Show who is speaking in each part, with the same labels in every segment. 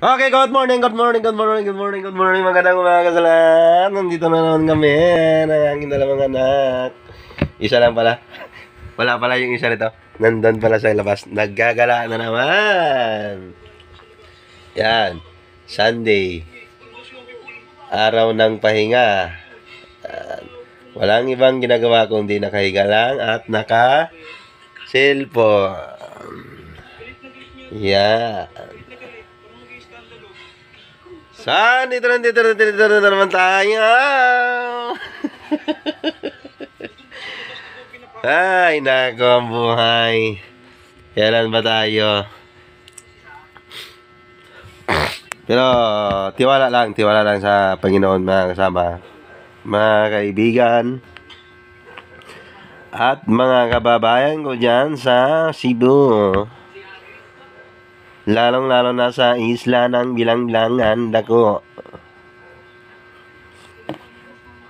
Speaker 1: Okay, good morning, good morning, good morning, good morning, good morning. Magandang umaga sa lahat. Nandito na naman kami ng aking dalawang anak. Isa lang pala. Wala pala yung isa nito. Nandun pala sa labas. Naggagala na naman. Yan. Sunday. Araw ng pahinga. Walang ibang ginagawa kundi nakahiga lang at naka-cellphone. Yan. Saan? Dito na naman tayo. Ay, nako ang buhay. Kailan ba tayo? Pero, tiwala lang sa Panginoon mga kasama, mga kaibigan, at mga kababayan ko dyan sa Cebu. Lalong-lalo na sa isla ng Bilang-Bilangan, Dako.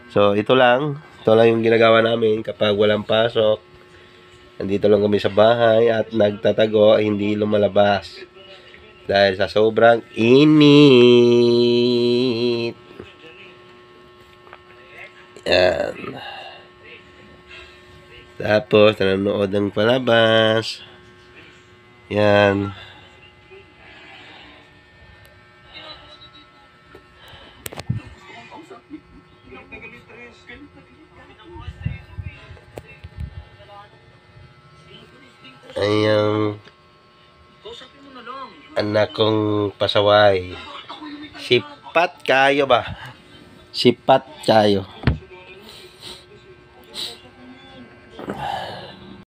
Speaker 1: So, ito lang yung ginagawa namin kapag walang pasok. Nandito lang kami sa bahay at nagtatago, hindi lumalabas. Dahil sa sobrang init. Yan. Tapos, nanonood ng palabas. Yan. Ay ang anak kong pasaway. Sipat kayo ba? Sipat kayo.